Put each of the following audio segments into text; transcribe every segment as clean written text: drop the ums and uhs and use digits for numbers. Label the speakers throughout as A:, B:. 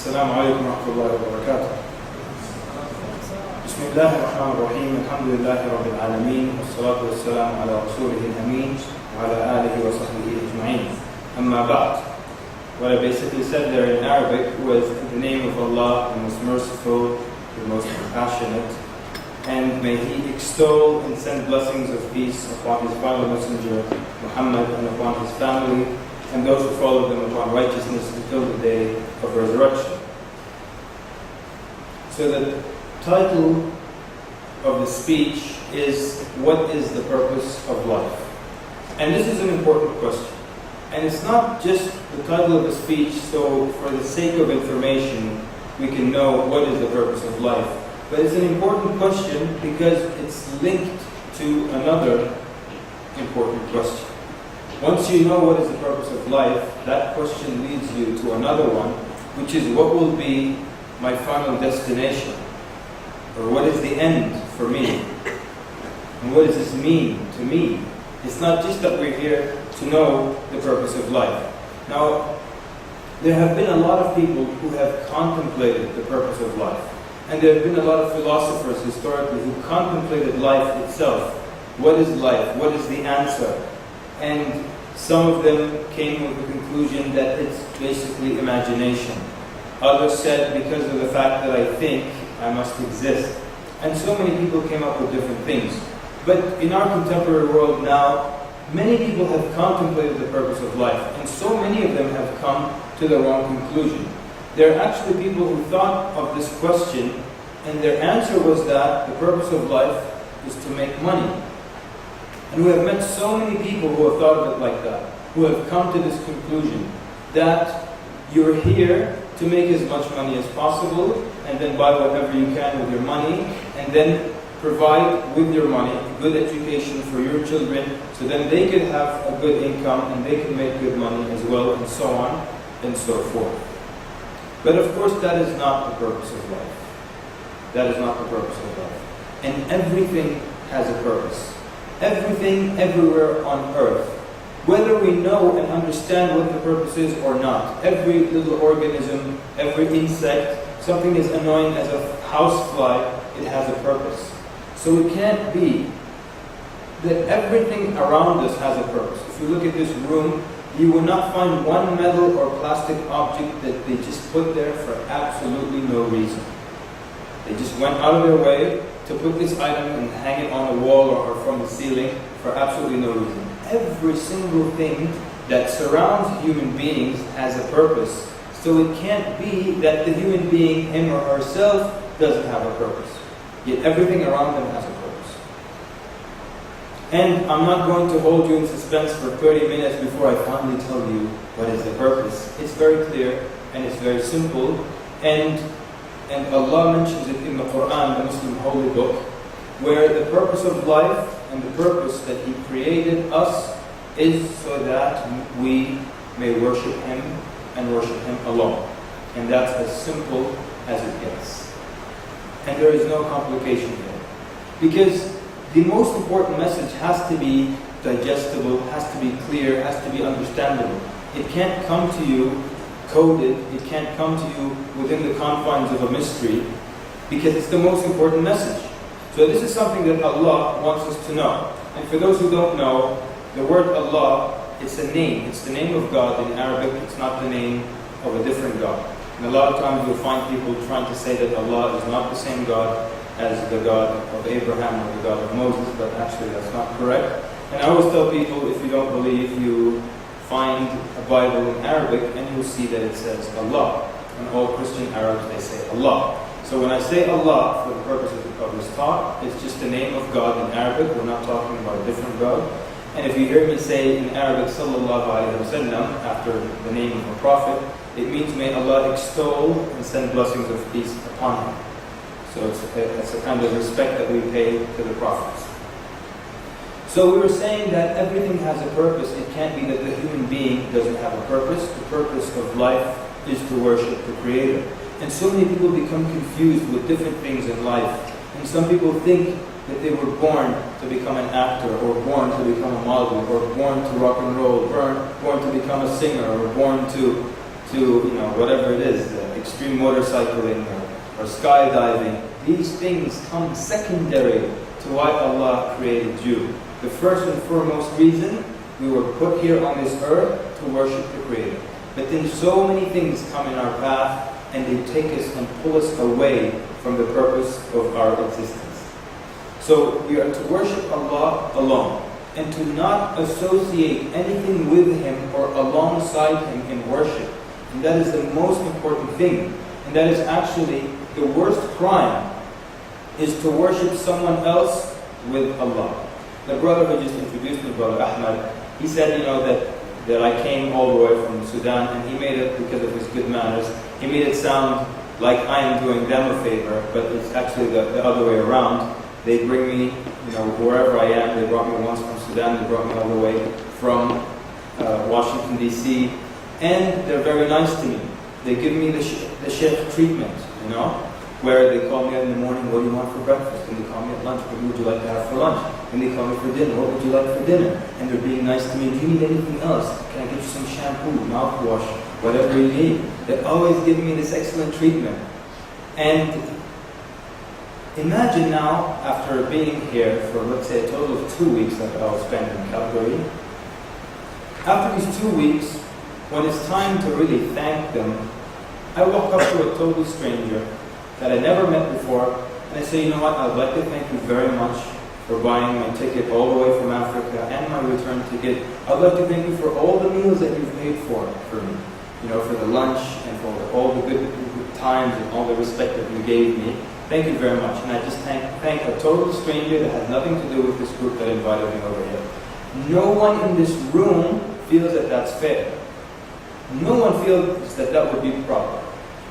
A: السلام عليكم ورحمة الله وبركاته. بسم الله الرحمن الرحيم. الحمد لله رب العالمين والصلاة والسلام على رسوله الأمين وعلى آله وصحبه أجمعين. أما بعد. What I basically said there in Arabic was in the name of Allah, the most merciful, the most compassionate, and may He extol and send blessings of peace upon His final messenger Muhammad and upon his family and those who follow them upon righteousness until the day of resurrection. So the title of the speech is, what is the purpose of life? And this is an important question. And it's not just the title of the speech so for the sake of information we can know what is the purpose of life. But it's an important question because it's linked to another important question. Once you know what is the purpose of life, that question leads you to another one, which is what will be my final destination? Or what is the end for me? And what does this mean to me? It's not just that we're here to know the purpose of life. Now, there have been a lot of people who have contemplated the purpose of life. And there have been a lot of philosophers historically who contemplated life itself. What is life? What is the answer? And some of them came with the conclusion that it's basically imagination. Others said, because of the fact that I think, I must exist. And so many people came up with different things. But in our contemporary world now, many people have contemplated the purpose of life. And so many of them have come to the wrong conclusion. There are actually people who thought of this question, and their answer was that the purpose of life is to make money. And we have met so many people who have thought of it like that, who have come to this conclusion, that you're here to make as much money as possible, and then buy whatever you can with your money, and then provide with your money a good education for your children, so then they can have a good income, and they can make good money as well, and so on, and so forth. But of course that is not the purpose of life. That is not the purpose of life. And everything has a purpose. Everything, everywhere on earth. Whether we know and understand what the purpose is or not. Every little organism, every insect, something as annoying as a housefly, it has a purpose. So it can't be that everything around us has a purpose. If you look at this room, you will not find one metal or plastic object that they just put there for absolutely no reason. They just went out of their way to put this item and hang it on a wall or from the ceiling for absolutely no reason. Every single thing that surrounds human beings has a purpose. So it can't be that the human being, him or herself, doesn't have a purpose. Yet everything around them has a purpose. And I'm not going to hold you in suspense for 30 minutes before I finally tell you what is the purpose. It's very clear and it's very simple. And Allah mentions it in the Quran, the Muslim holy book, where the purpose of life and the purpose that He created us is so that we may worship Him and worship Him alone. And that's as simple as it gets. And there is no complication there. Because the most important message has to be digestible, has to be clear, has to be understandable. It can't come to you coded, it can't come to you within the confines of a mystery, because it's the most important message. So this is something that Allah wants us to know. And for those who don't know, the word Allah, it's a name. It's the name of God in Arabic. It's not the name of a different God. And a lot of times you'll find people trying to say that Allah is not the same God as the God of Abraham or the God of Moses, but actually that's not correct. And I always tell people, if you don't believe, you find a Bible in Arabic and you'll see that it says Allah. And all Christian Arabs, they say Allah. So when I say Allah, for the purpose of this talk, it's just the name of God in Arabic. We're not talking about a different God. And if you hear me say in Arabic, Sallallahu Alaihi Wasallam, after the name of a prophet, it means may Allah extol and send blessings of peace upon him. So it's a kind of respect that we pay to the prophets. So we were saying that everything has a purpose. It can't be that the human being doesn't have a purpose. The purpose of life is to worship the Creator. And so many people become confused with different things in life. And some people think that they were born to become an actor, or born to become a model, or born to rock and roll, born to become a singer, or born to whatever it is, extreme motorcycling or skydiving, these things come secondary to why Allah created you. The first and foremost reason, we were put here on this earth to worship the Creator. But then so many things come in our path and they take us and pull us away from the purpose of our existence. So we are to worship Allah alone and to not associate anything with Him or alongside Him in worship. And that is the most important thing. And that is actually the worst crime, is to worship someone else with Allah. The brother who just introduced me, Brother Ahmad, he said, that I came all the way from Sudan, and he made it, because of his good manners, he made it sound like I am doing them a favor, but it's actually the other way around. They bring me, wherever I am. They brought me once from Sudan, they brought me all the way from Washington, D.C., and they're very nice to me. They give me the chef treatment, where they call me in the morning, what do you want for breakfast? And they call me at lunch, what would you like to have for lunch? And they call me for dinner, what would you like for dinner? And they're being nice to me, do you need anything else? Can I get you some shampoo, mouthwash, whatever you need? They always give me this excellent treatment. And imagine now, after being here for, let's say, a total of 2 weeks that I'll spend in Calgary, after these 2 weeks, when it's time to really thank them, I walk up to a total stranger that I never met before, and I say, you know what, I'd like to thank you very much for buying my ticket all the way from Africa and my return ticket. I'd like to thank you for all the meals that you've paid for me, for the lunch and for all the good times and all the respect that you gave me. Thank you very much. And I just thank a total stranger that has nothing to do with this group that invited me over here. No one in this room feels that that's fair. No one feels that that would be proper.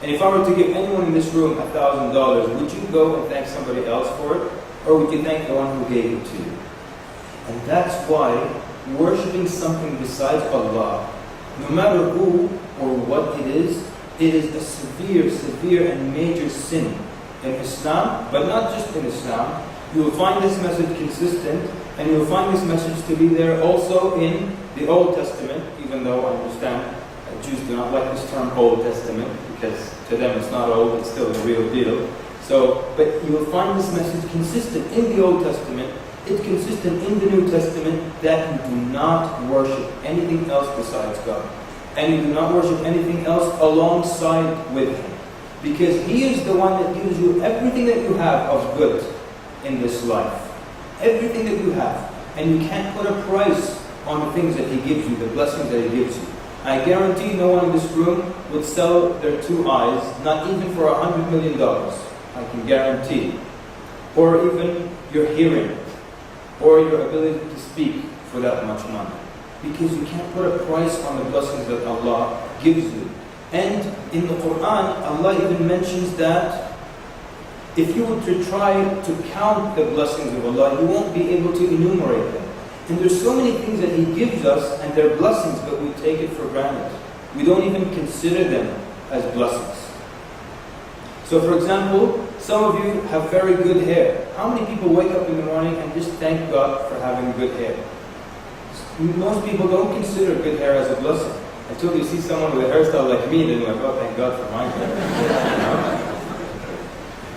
A: And if I were to give anyone in this room $1,000, would you go and thank somebody else for it? Or would you thank the one who gave it to you? And that's why worshipping something besides Allah, no matter who or what it is a severe, severe and major sin in Islam, but not just in Islam. You will find this message consistent, and you will find this message to be there also in the Old Testament, even though I understand Jews do not like this term Old Testament, because to them it's not old, it's still the real deal. But you will find this message consistent in the Old Testament, it's consistent in the New Testament, that you do not worship anything else besides God. And you do not worship anything else alongside with Him. Because He is the one that gives you everything that you have of good in this life. Everything that you have. And you can't put a price on the things that He gives you, the blessings that He gives you. I guarantee no one in this room would sell their 2 eyes, not even for $100 million. I can guarantee. Or even your hearing, or your ability to speak for that much money. Because you can't put a price on the blessings that Allah gives you. And in the Quran, Allah even mentions that if you were to try to count the blessings of Allah, you won't be able to enumerate them. And there's so many things that He gives us, and they're blessings, but we take it for granted. We don't even consider them as blessings. So for example, some of you have very good hair. How many people wake up in the morning and just thank God for having good hair? Most people don't consider good hair as a blessing. Until you see someone with a hairstyle like me, then you're like, oh, thank God for my hair.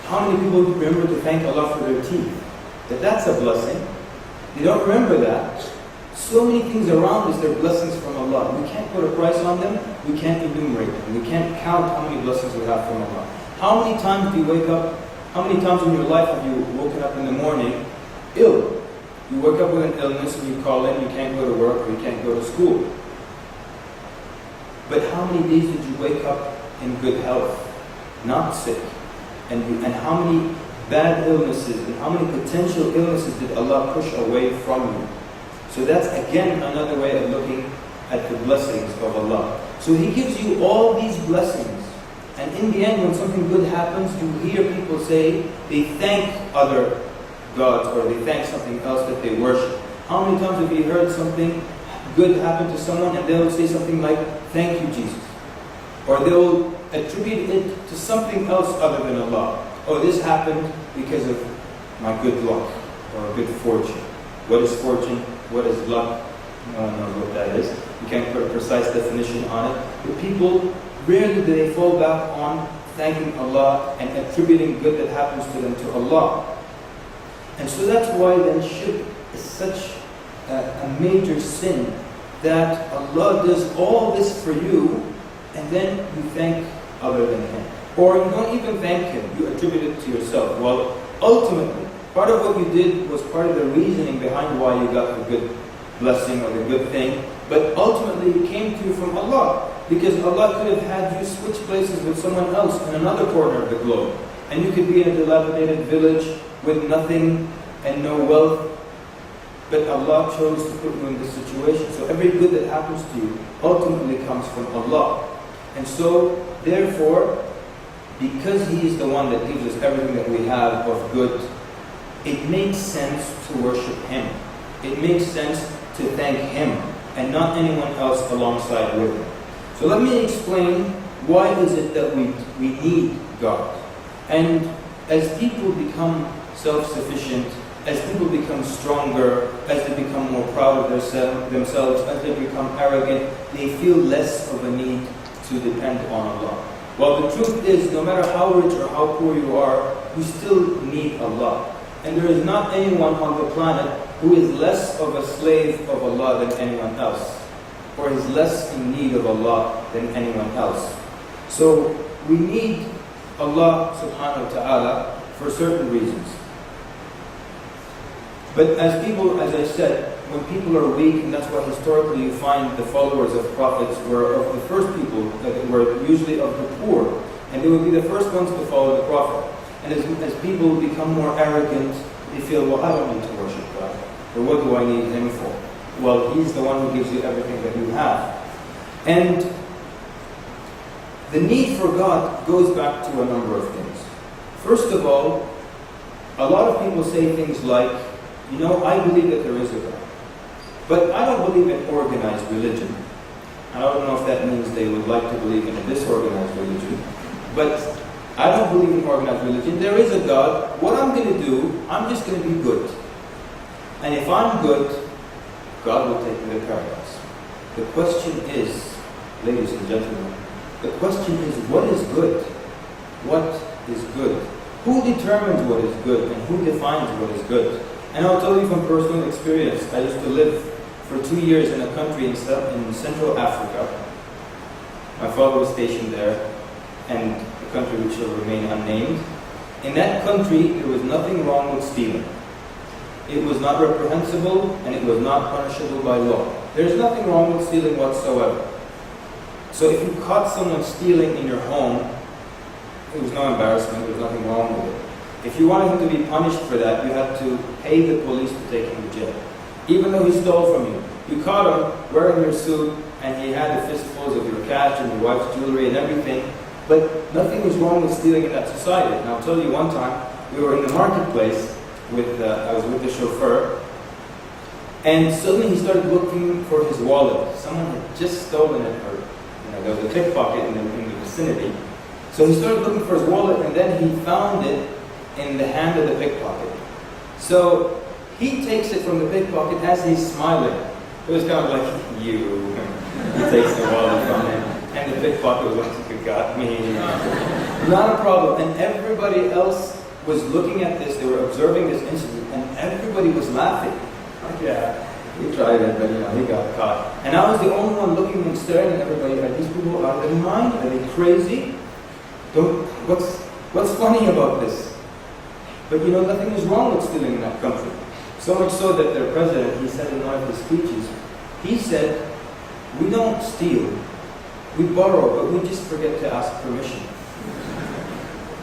A: How many people remember to thank Allah for their teeth? That's a blessing. They don't remember that. So many things around us, they're blessings from Allah. We can't put a price on them. We can't enumerate them. We can't count how many blessings we have from Allah. How many times do you wake up? How many times in your life have you woken up in the morning ill? You wake up with an illness and you call in, you can't go to work or you can't go to school. But how many days did you wake up in good health, not sick? And how many bad illnesses and how many potential illnesses did Allah push away from you? So that's again another way of looking at the blessings of Allah. So He gives you all these blessings. And in the end, when something good happens, you hear people say they thank other gods or they thank something else that they worship. How many times have you heard something good happen to someone and they'll say something like, thank you, Jesus. Or they'll attribute it to something else other than Allah. Oh, this happened because of my good luck or good fortune. What is fortune? What is luck? No one knows what that is. You can't put a precise definition on it. But people rarely do they fall back on thanking Allah and attributing good that happens to them to Allah. And so that's why then shirk is such a major sin, that Allah does all this for you and then you thank other than Him. Or you don't even thank Him, you attribute it to yourself. Well, ultimately, part of what you did was part of the reasoning behind why you got the good blessing or the good thing, but ultimately it came to you from Allah, because Allah could have had you switch places with someone else in another corner of the globe, and you could be in a dilapidated village with nothing and no wealth, but Allah chose to put you in this situation. So every good that happens to you ultimately comes from Allah. And so, therefore, because He is the one that gives us everything that we have of good, it makes sense to worship Him. It makes sense to thank Him and not anyone else alongside with Him. So let me explain why is it that we need God. And as people become self-sufficient, as people become stronger, as they become more proud of themselves, as they become arrogant, they feel less of a need to depend on Allah. Well, the truth is, no matter how rich or how poor you are, you still need Allah. And there is not anyone on the planet who is less of a slave of Allah than anyone else, or is less in need of Allah than anyone else. So we need Allah subhanahu wa ta'ala for certain reasons. But as people, as I said, when people are weak, and that's why historically you find the followers of prophets were of the first people, that were usually of the poor, and they would be the first ones to follow the prophet. And as people become more arrogant, they feel, well, I don't need to worship God, or what do I need Him for? Well, He's the one who gives you everything that you have. And the need for God goes back to a number of things. First of all, a lot of people say things like, you know, I believe that there is a God, but I don't believe in organized religion. I don't know if that means they would like to believe in a disorganized religion, but I don't believe in organized religion. There is a God. What I'm going to do, I'm just going to be good. And if I'm good, God will take me to paradise. The question is, ladies and gentlemen, the question is, what is good? What is good? Who determines what is good and who defines what is good? And I'll tell you from personal experience. I used to live for 2 years in a country in Central Africa. My father was stationed there, and the country which shall remain unnamed. In that country, there was nothing wrong with stealing. It was not reprehensible, and it was not punishable by law. There's nothing wrong with stealing whatsoever. So if you caught someone stealing in your home, it was no embarrassment, there was nothing wrong with it. If you wanted him to be punished for that, you had to pay the police to take him to jail. Even though he stole from you. You caught him wearing your suit, and he had the fistfuls of your cash and your wife's jewelry and everything, but nothing was wrong with stealing in that society. And I'll tell you, one time, we were in the marketplace, I was with the chauffeur, and suddenly he started looking for his wallet. Someone had just stolen it, or there was a pickpocket in the vicinity. So he started looking for his wallet, and then he found it in the hand of the pickpocket. So he takes it from the pickpocket as he's smiling. It was kind of like, you. He takes the wallet from him, and the pickpocket was like, you got me. Not a problem. And everybody else was looking at this, they were observing this incident, and everybody was laughing. Like, yeah, he tried it, but he got caught. And I was the only one looking and staring at everybody. Are these people out of their mind? Are they crazy? What's funny about this? But nothing is wrong with stealing in that country. So much so that their president, he said in one of his speeches, he said, we don't steal, we borrow, but we just forget to ask permission.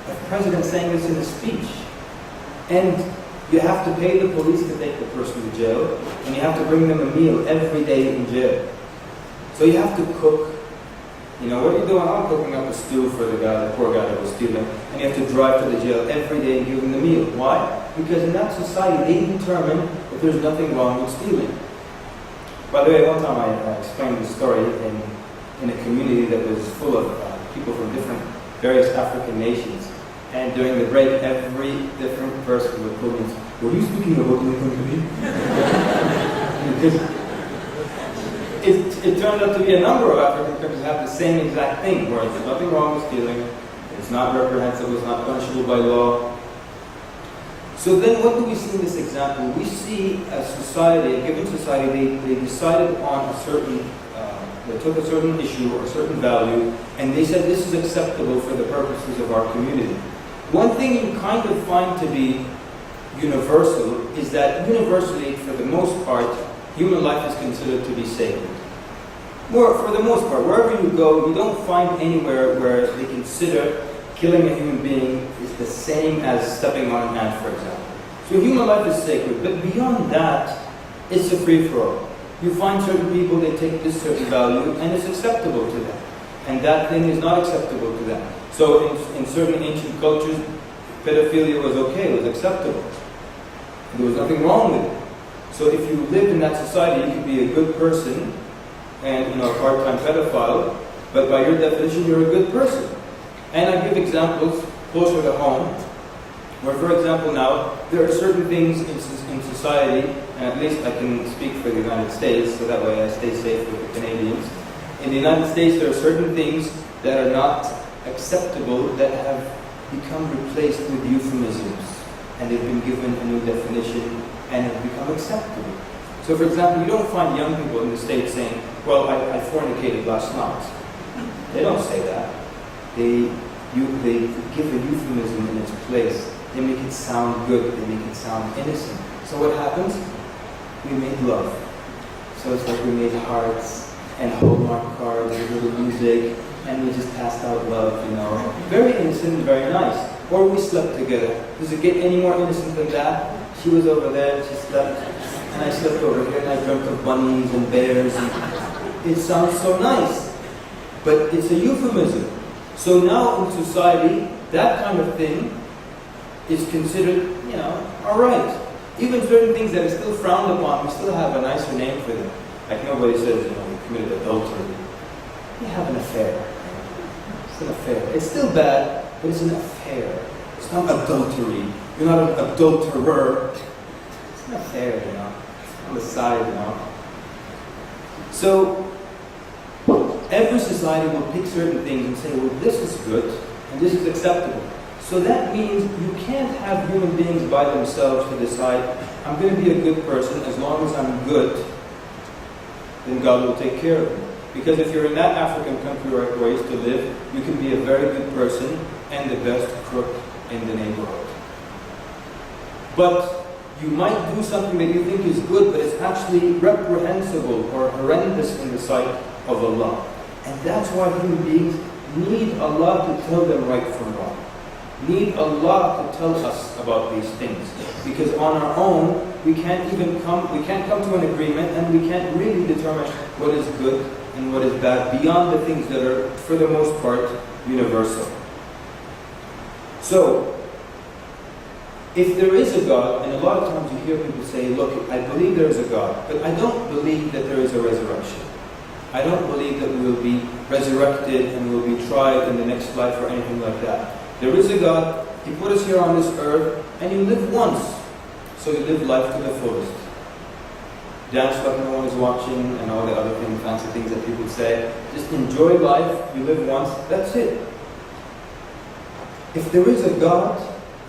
A: The president saying this in a speech. And you have to pay the police to take the person to jail, and you have to bring them a meal every day in jail. So you have to cook. What are you doing? I'm cooking up a stew for the poor guy that was stealing, and you have to drive to the jail every day and give him the meal. Why? Because in that society, they determine that there's nothing wrong with stealing. By the way, one time I explained this story in a community that was full of people from various African nations. And during the break, every different person would pull me, were you speaking about my country? it turned out to be a number of African countries have the same exact thing, where there's nothing wrong with stealing, it's not reprehensible, it's not punishable by law. So then what do we see in this example? We see a society, a given society, they decided on a certain, they took a certain issue or a certain value, and they said this is acceptable for the purposes of our community. One thing you kind of find to be universal is that universally, for the most part, human life is considered to be sacred. For the most part, wherever you go, you don't find anywhere where they consider killing a human being is the same as stepping on an ant, for example. So human life is sacred, but beyond that, it's a free-for-all. You find certain people, they take this certain value, and it's acceptable to them. And that thing is not acceptable to them. So in certain ancient cultures, pedophilia was okay, it was acceptable. There was nothing wrong with it. So if you lived in that society, you could be a good person and a part-time pedophile, but by your definition, you're a good person. And I give examples closer to home, where, for example, now there are certain things in society, and at least I can speak for the United States, so that way I stay safe with the Canadians. In the United States, there are certain things that are not acceptable that have become replaced with euphemisms, and they've been given a new definition and have become acceptable. So, for example, you don't find young people in the States saying, well, I fornicated last night. They don't say that. They give a euphemism in its place. They make it sound good. They make it sound innocent. So what happens? We made love. So it's like we made hearts and Hallmark cards with little music, and we just passed out love, Very innocent and very nice. Or we slept together. Does it get any more innocent than that? She was over there, she slept, and I slept over here, and I dreamt of bunnies and bears. And it sounds so nice. But it's a euphemism. So now in society, that kind of thing is considered, alright. Even certain things that are still frowned upon, we still have a nicer name for them. Like nobody says, you committed adultery. You have an affair. It's an affair. It's still bad, but it's an affair. It's not adultery. You're not an adulterer. It's an affair, on the side, So, every society will pick certain things and say, well, this is good, and this is acceptable. So that means you can't have human beings by themselves to decide, I'm going to be a good person as long as I'm good, then God will take care of me. Because if you're in that African country where I used to live, you can be a very good person and the best crook in the neighborhood. But you might do something that you think is good, but it's actually reprehensible or horrendous in the sight of Allah. And that's why human beings need Allah to tell them right from wrong. Need Allah to tell us about these things. Because on our own, we can't come to an agreement, and we can't really determine what is good and what is bad beyond the things that are, for the most part, universal. So, if there is a God, and a lot of times you hear people say, look, I believe there is a God, but I don't believe that there is a resurrection. I don't believe that we will be resurrected and we will be tried in the next life or anything like that. There is a God, He put us here on this earth, and you live once. So you live life to the fullest. Dance like no one is watching, and all the other fancy things that people say. Just enjoy life, you live once, that's it. If there is a God,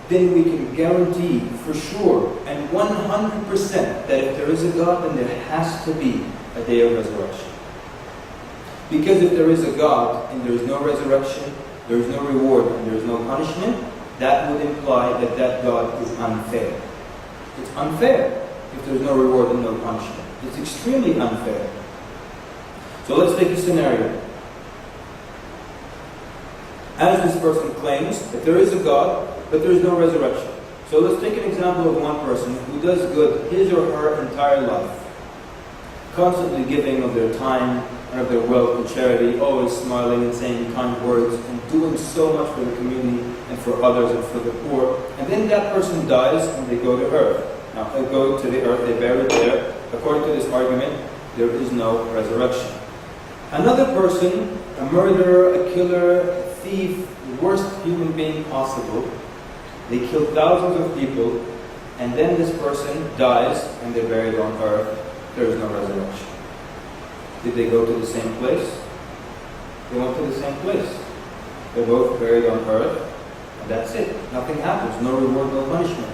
A: then we can guarantee for sure and 100% that if there is a God, then there has to be a day of resurrection. Because if there is a God and there is no resurrection, there is no reward and there is no punishment, that would imply that that God is unfair. It's unfair if there is no reward and no punishment. It's extremely unfair. So let's take a scenario. As this person claims that there is a God, but there is no resurrection. So let's take an example of one person who does good his or her entire life, constantly giving of their time and of their wealth and charity, always smiling and saying kind words and doing so much for the community and for others and for the poor. And then that person dies and they go to earth. Now they go to the earth, they bury there. According to this argument, there is no resurrection. Another person, a murderer, a killer, a thief, the worst human being possible, they kill thousands of people, and then this person dies and they're buried on earth. There is no resurrection. Did they go to the same place? They went to the same place. They're both buried on earth, and that's it. Nothing happens. No reward, no punishment.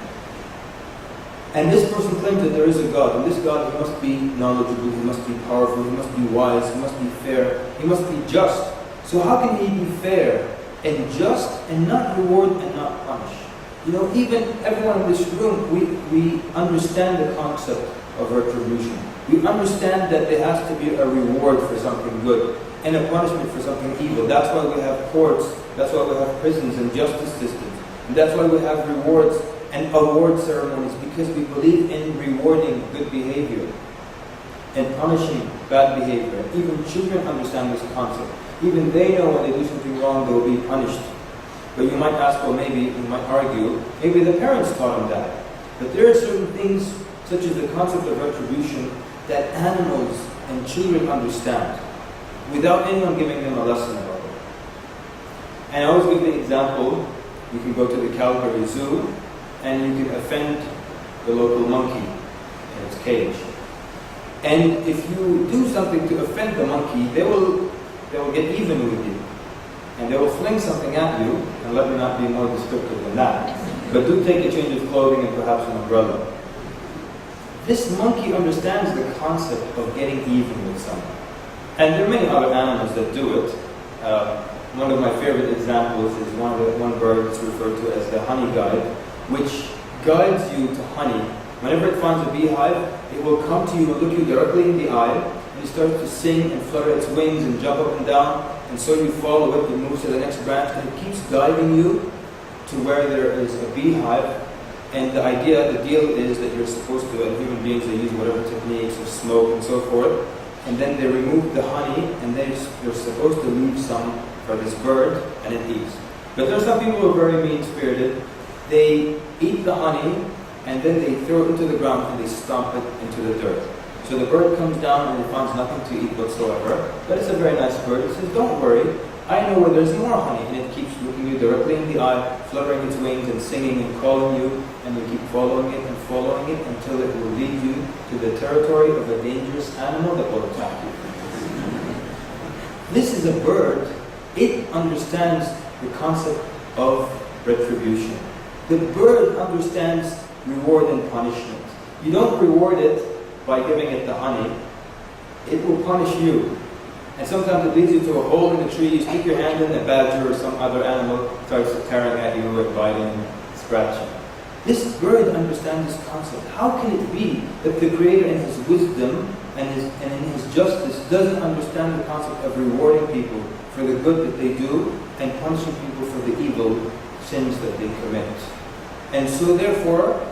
A: And this person claims that there is a God, and this God, he must be knowledgeable, he must be powerful, he must be wise, he must be fair, he must be just. So how can he be fair and just and not reward and not punish? You know, even everyone in this room, we understand the concept of retribution. We understand that there has to be a reward for something good and a punishment for something evil. That's why we have courts, that's why we have prisons and justice systems. And that's why we have rewards and award ceremonies, because we believe in rewarding good behavior and punishing bad behavior. Even children understand this concept. Even they know when they do something wrong, they will be punished. But you might ask, well, maybe, you might argue, maybe the parents taught them that. But there are certain things, such as the concept of retribution, that animals and children understand, without anyone giving them a lesson about it. And I always give the example, you can go to the Calgary Zoo, and you can offend the local monkey in its cage. And if you do something to offend the monkey, they will get even with you. And they will fling something at you, and let me not be more descriptive than that. But do take a change of clothing and perhaps an umbrella. This monkey understands the concept of getting even with someone. And there are many other animals that do it. One of my favorite examples is one bird that's referred to as the honey guide, which guides you to honey. Whenever it finds a beehive, it will come to you and look you directly in the eye, and it starts to sing and flutter its wings and jump up and down, and so you follow it, it moves to the next branch, and it keeps guiding you to where there is a beehive. And the deal is that you're supposed to, and human beings, they use whatever techniques of smoke and so forth, and then they remove the honey, and you're supposed to leave some for this bird, and it eats. But there are some people who are very mean-spirited. They eat the honey, and then they throw it into the ground, and they stomp it into the dirt. So the bird comes down, and it finds nothing to eat whatsoever, but it's a very nice bird. It says, don't worry, I know where there's more honey. And it keeps looking you directly in the eye, fluttering its wings and singing and calling you, and you keep following it until it will lead you to the territory of a dangerous animal that will attack you. This is a bird. It understands the concept of retribution. The bird understands reward and punishment. You don't reward it by giving it the honey. It will punish you. And sometimes it leads you to a hole in the tree, you stick your hand in, a badger or some other animal starts tearing at you and biting and scratching. This bird understands this concept. How can it be that the Creator in His wisdom and in His justice doesn't understand the concept of rewarding people for the good that they do and punishing people for the evil sins that they commit? And so therefore,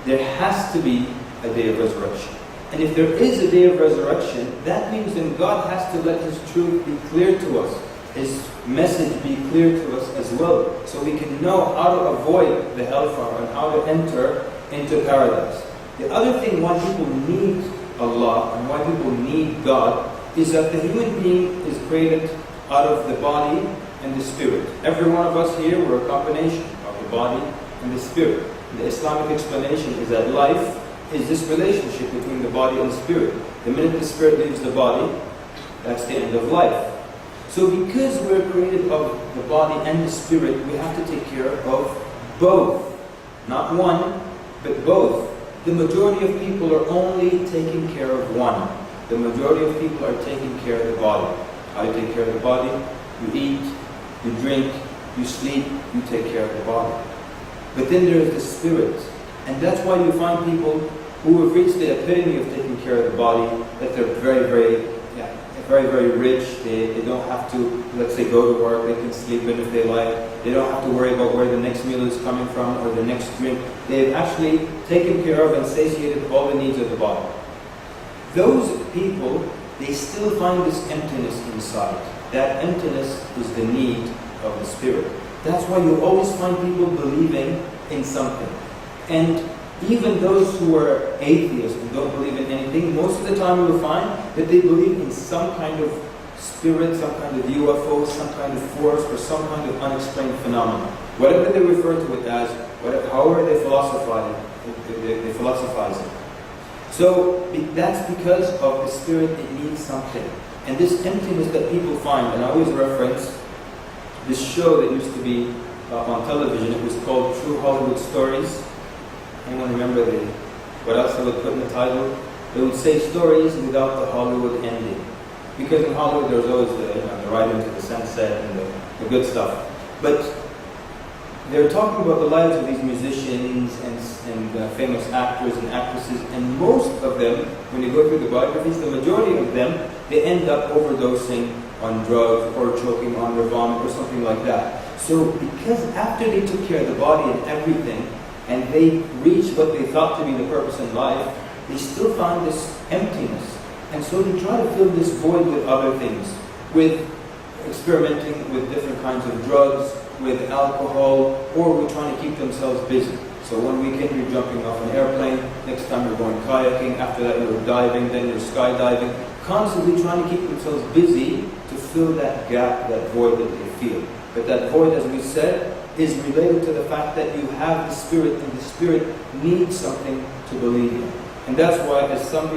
A: there has to be a day of resurrection. And if there is a day of resurrection, that means then God has to let His truth be clear to us, His message be clear to us as well, so we can know how to avoid the hellfire and how to enter into paradise. The other thing why people need Allah and why people need God is that the human being is created out of the body and the spirit. Every one of us here, we're a combination of the body and the spirit. The Islamic explanation is that life is this relationship between the body and the spirit. The minute the spirit leaves the body, that's the end of life. So because we're created of the body and the spirit, we have to take care of both. Not one, but both. The majority of people are only taking care of one. The majority of people are taking care of the body. How do you take care of the body? You eat, you drink, you sleep, you take care of the body. But then there is the spirit. And that's why you find people who have reached the epitome of taking care of the body, that they're very rich. They don't have to, let's say, go to work. They can sleep in if they like. They don't have to worry about where the next meal is coming from or the next drink. They've actually taken care of and satiated all the needs of the body. Those people, they still find this emptiness inside. That emptiness is the need of the spirit. That's why you always find people believing in something. And even those who are atheists and don't believe in anything, most of the time you'll find that they believe in some kind of spirit, some kind of UFO, some kind of force, or some kind of unexplained phenomenon. Whatever they refer to it as, however they philosophize it. So that's because of the spirit, it needs something. And this emptiness that people find, and I always reference this show that used to be on television, it was called True Hollywood Stories. Anyone remember what else they would put in the title? They would say stories without the Hollywood ending. Because in Hollywood there's always the ride into the sunset and the good stuff. But they're talking about the lives of these musicians and famous actors and actresses, and most of them, when you go through the biographies, the majority of them, they end up overdosing on drugs or choking on their vomit or something like that. So because after they took care of the body and everything, and they reached what they thought to be the purpose in life, they still found this emptiness. And so they try to fill this void with other things, with experimenting with different kinds of drugs, with alcohol, or with trying to keep themselves busy. So one weekend you're jumping off an airplane, next time you're going kayaking, after that you're diving, then you're skydiving, constantly trying to keep themselves busy to fill that gap, that void that they feel. But that void, as we said, is related to the fact that you have the Spirit, and the Spirit needs something to believe in. And that's why, as some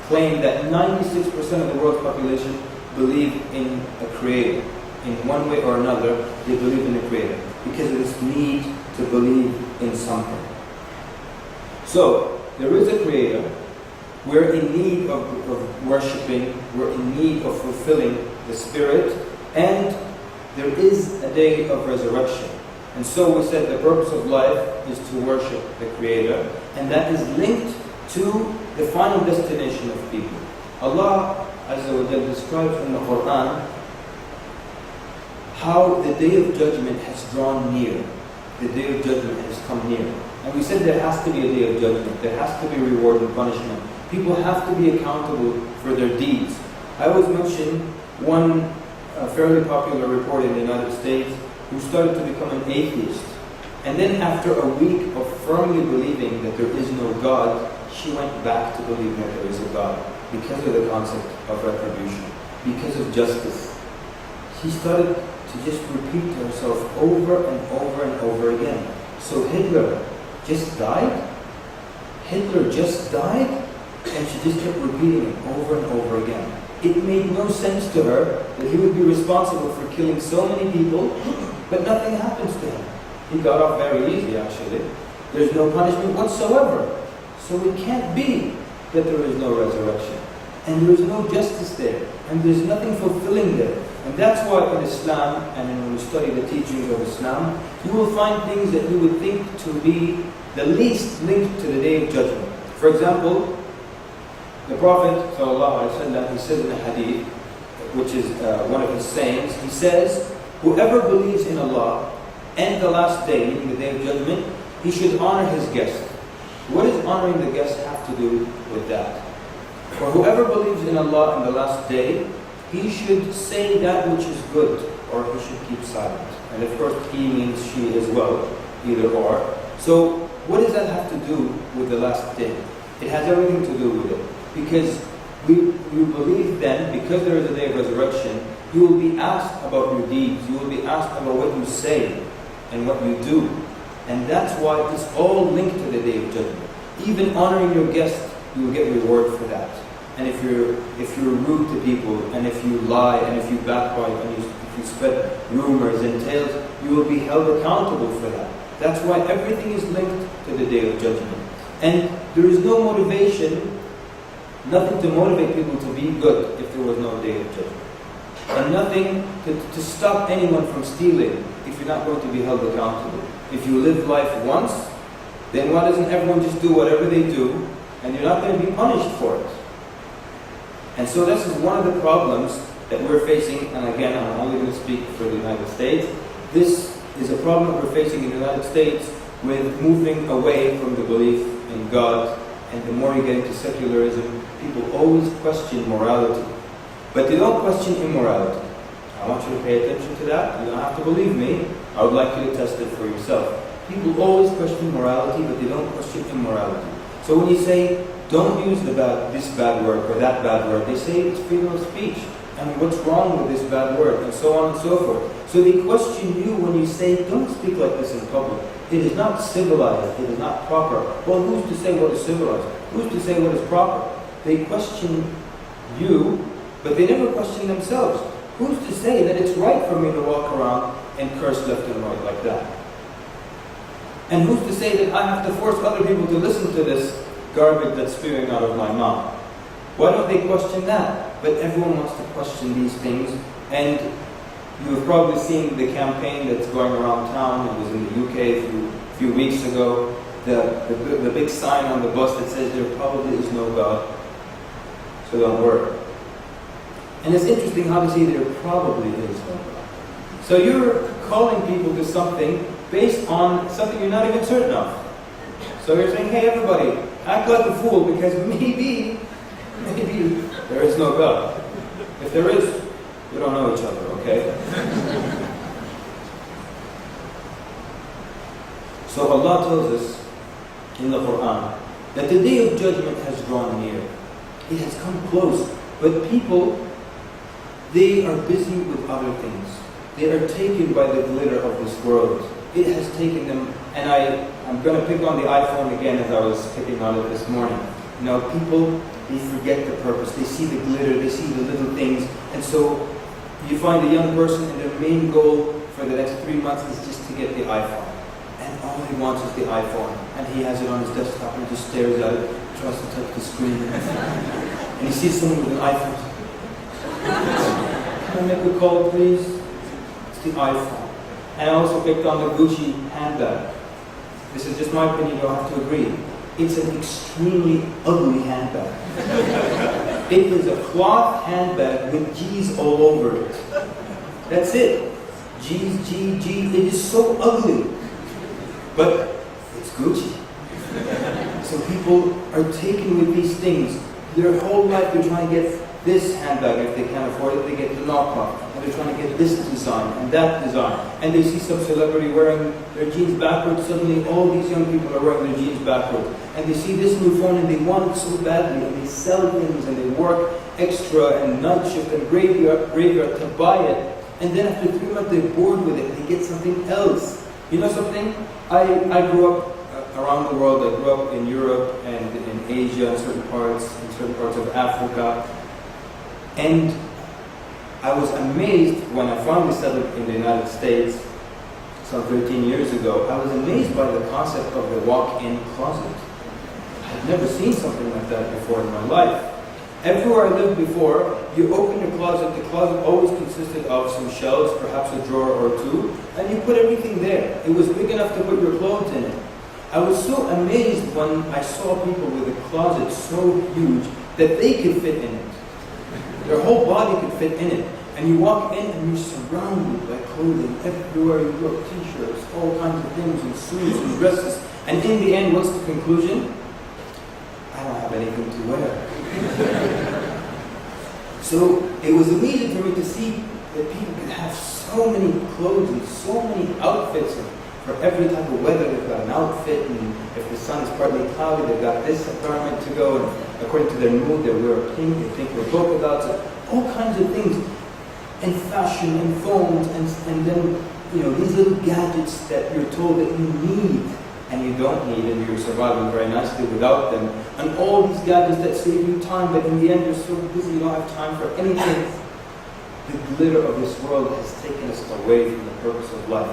A: claim that 96% of the world's population believe in a Creator. In one way or another, they believe in a Creator because of this need to believe in something. So, there is a Creator. We're in need of worshipping. We're in need of fulfilling the Spirit. And there is a day of resurrection. And so we said the purpose of life is to worship the Creator. And that is linked to the final destination of people. Allah Azza wa Jalla describes in the Quran how the day of judgment has drawn near. The day of judgment has come near. And we said there has to be a day of judgment. There has to be reward and punishment. People have to be accountable for their deeds. I always mention one fairly popular reporter in the United States who started to become an atheist. And then after a week of firmly believing that there is no God, she went back to believing that there is a God because of the concept of retribution, because of justice. She started to just repeat to herself over and over and over again. So Hitler just died? Hitler just died? And she just kept repeating it over and over again. It made no sense to her that he would be responsible for killing so many people, but nothing happens to him. He got off very easy, actually. There's no punishment whatsoever. So it can't be that there is no resurrection. And there is no justice there. And there's nothing fulfilling there. And that's why in Islam, and when we study the teachings of Islam, you will find things that you would think to be the least linked to the Day of Judgment. For example, the Prophet ﷺ, he says in a hadith, which is one of his sayings, he says, whoever believes in Allah and the last day, meaning the Day of Judgment, he should honor his guest. What does honoring the guest have to do with that? For whoever believes in Allah and the last day, he should say that which is good, or he should keep silent. And of course, he means she as well, either or. So, what does that have to do with the last day? It has everything to do with it. Because you believe then, because there is a day of resurrection, you will be asked about your deeds. You will be asked about what you say and what you do. And that's why it's all linked to the Day of Judgment. Even honoring your guest, you will get reward for that. And if you're rude to people, and if you lie, and if you backbite, and if you spread rumors and tales, you will be held accountable for that. That's why everything is linked to the Day of Judgment. And there is no motivation, nothing to motivate people to be good if there was no Day of Judgment. And nothing to stop anyone from stealing if you're not going to be held accountable. If you live life once, then why doesn't everyone just do whatever they do, and you're not going to be punished for it? And so this is one of the problems that we're facing, and again, I'm only going to speak for the United States. This is a problem that we're facing in the United States with moving away from the belief in God, and the more you get into secularism, people always question morality. But they don't question immorality. I want you to pay attention to that. You don't have to believe me. I would like you to test it for yourself. People always question morality, but they don't question immorality. So when you say, don't use this bad word or that bad word, they say it's freedom of speech. And what's wrong with this bad word? And so on and so forth. So they question you when you say, don't speak like this in public. It is not civilized. It is not proper. Well, who's to say what is civilized? Who's to say what is proper? They question you, but they never question themselves. Who's to say that it's right for me to walk around and curse left and right like that? And who's to say that I have to force other people to listen to this garbage that's spewing out of my mouth? Why don't they question that? But everyone wants to question these things. And you've probably seen the campaign that's going around town. It was in the UK a few weeks ago. The big sign on the bus that says there probably is no God, so don't worry. And it's interesting how to see there probably is no God. So you're calling people to something based on something you're not even certain of. So you're saying, hey everybody, act like a fool because maybe there is no God. If there is, we don't know each other, okay? So Allah tells us in the Quran that the day of judgment has drawn near. It has come close. But people, they are busy with other things. They are taken by the glitter of this world. It has taken them, and I'm going to pick on the iPhone again as I was picking on it this morning. You know, people, they forget the purpose. They see the glitter, they see the little things, and so you find a young person and their main goal for the next 3 months is just to get the iPhone. And all he wants is the iPhone. And he has it on his desktop and just stares at it, tries to touch the screen. And he sees someone with an iPhone. Can I make a call, please? It's the iPhone. And I also picked on the Gucci handbag. This is just my opinion, you don't have to agree. It's an extremely ugly handbag. It is a cloth handbag with G's all over it. That's it. G's, G. It is so ugly. But it's Gucci. So people are taken with these things. Their whole life they're trying to get this handbag. If they can't afford it, they get the knockoff. And they're trying to get this design and that design. And they see some celebrity wearing their jeans backwards. Suddenly all these young people are wearing their jeans backwards. And they see this new phone and they want it so badly. And they sell things and they work extra and night shift and graveyard to buy it. And then after 3 months they're bored with it. They get something else. You know something? I grew up around the world. I grew up in Europe and in Asia, in certain parts of Africa. And I was amazed when I finally settled in the United States some 13 years ago. I was amazed by the concept of the walk-in closet. I had never seen something like that before in my life. Everywhere I lived before, you open your closet, the closet always consisted of some shelves, perhaps a drawer or two, and you put everything there. It was big enough to put your clothes in it. I was so amazed when I saw people with a closet so huge that they could fit in it. Their whole body could fit in it. And you walk in and you're surrounded by clothing. Everywhere you look, t-shirts, all kinds of things, and suits and dresses. And in the end, what's the conclusion? I don't have anything to wear. So it was amazing for me to see that people could have so many clothes and so many outfits. And for every type of weather, they've got an outfit. And if the sun is partly cloudy, they've got this garment to go. And according to their mood, they wear pink with polka dots, all kinds of things. And fashion and phones and then these little gadgets that you're told that you need and you don't need, and you're surviving very nicely without them. And all these gadgets that save you time, but in the end you're so busy you don't have time for anything. The glitter of this world has taken us away from the purpose of life.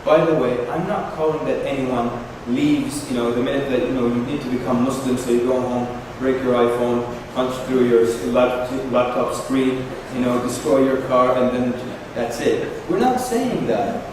A: By the way, I'm not calling that anyone leaves, the minute that you need to become Muslim, so you go home, break your iPhone, punch through your laptop screen, destroy your car, and then that's it. We're not saying that.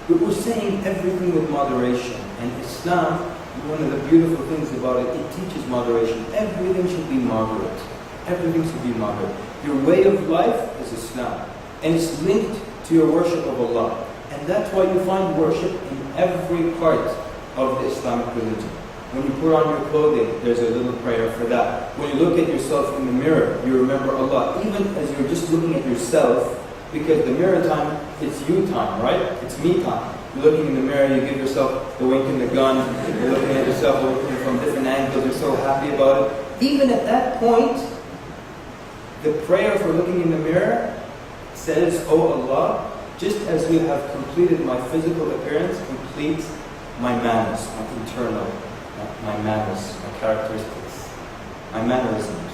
A: But we're saying everything with moderation. And Islam, one of the beautiful things about it, it teaches moderation. Everything should be moderate. Everything should be moderate. Your way of life is Islam. And it's linked to your worship of Allah. And that's why you find worship in every part of the Islamic religion. When you put on your clothing, there's a little prayer for that. When you look at yourself in the mirror, you remember Allah. Even as you're just looking at yourself, because the mirror time, it's you time, right? It's me time. You're looking in the mirror, you give yourself the wink and the gun, you're looking at yourself, looking from different angles, you're so happy about it. Even at that point, the prayer for looking in the mirror says, "Oh Allah, just as you have completed my physical appearance, complete my manners, my internal, my manners, my characteristics." my mannerisms.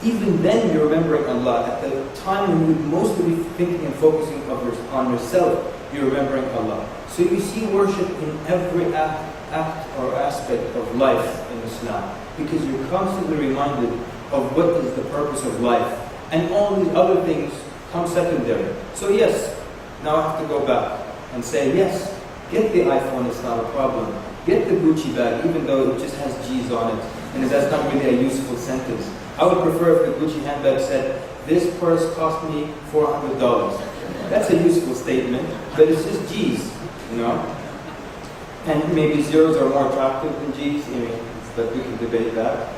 A: Even then you're remembering Allah. At the time when you'd mostly be thinking and focusing on yourself, you're remembering Allah. So you see worship in every act or aspect of life in Islam, because you're constantly reminded of what is the purpose of life. And all these other things come secondary. So yes, now I have to go back and say, yes, get the iPhone, it's not a problem. Get the Gucci bag, even though it just has G's on it, and that's not really a useful sentence. I would prefer if the Gucci handbag said, this purse cost me $400. That's a useful statement, but it's just G's, you know? And maybe zeros are more attractive than G's, but we can debate that.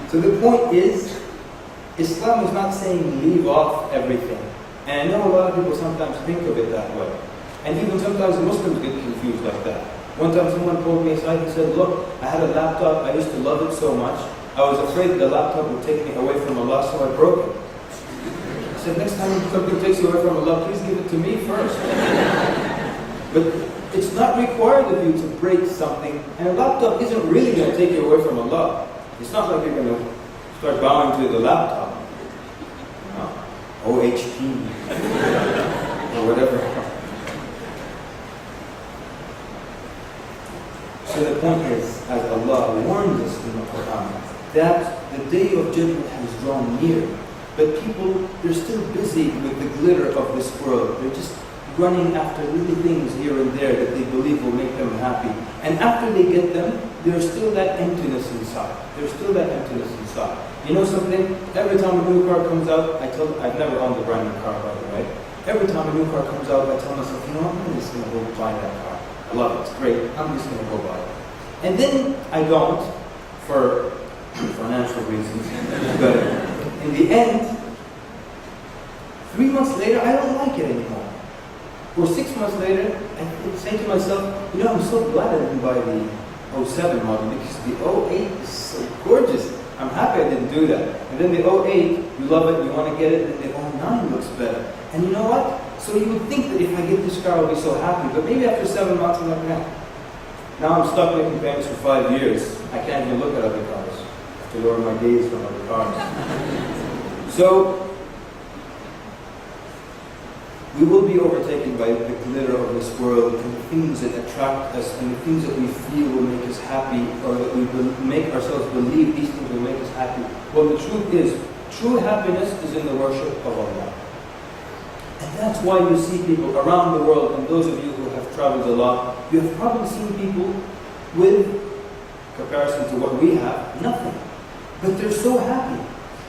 A: So the point is, Islam is not saying leave off everything. And I know a lot of people sometimes think of it that way. And even sometimes Muslims get confused like that. One time someone pulled me aside and said, look, I had a laptop, I used to love it so much, I was afraid the laptop would take me away from Allah, so I broke it. I said, next time something takes you away from Allah, please give it to me first. But it's not required of you to break something, and a laptop isn't really going to take you away from Allah. It's not like you're going to start bowing to the laptop. No. OHP. or whatever. So the point is, as Allah warned us in the Quran, that the day of judgment has drawn near. But people, they're still busy with the glitter of this world. They're just running after little things here and there that they believe will make them happy. And after they get them, there's still that emptiness inside. There's still that emptiness inside. You know something? Every time a new car comes out, I've never owned a brand new car, by the way. Every time a new car comes out, I tell myself, you know what, I'm just going to go buy that car. I love it, it's great, I'm just going to go buy it. And then I don't, for financial reasons. But in the end, 3 months later, I don't like it anymore. Or 6 months later, I say to myself, you know, I'm so glad I didn't buy the 07 model, because the 08 is so gorgeous. I'm happy I didn't do that. And then the 08, you love it, you want to get it, and the 09 looks better. And you know what? So you would think that if I get this car, I'll be so happy. But maybe after 7 months, I'm like, man, now I'm stuck making payments for 5 years. I can't even look at other cars. I have to lower my gaze from other cars. So, we will be overtaken by the glitter of this world and the things that attract us and the things that we feel will make us happy, or that we will make ourselves believe these things will make us happy. Well, the truth is, true happiness is in the worship of Allah. And that's why you see people around the world, and those of you who have traveled a lot, you have probably seen people with, comparison to what we have, nothing. But they're so happy.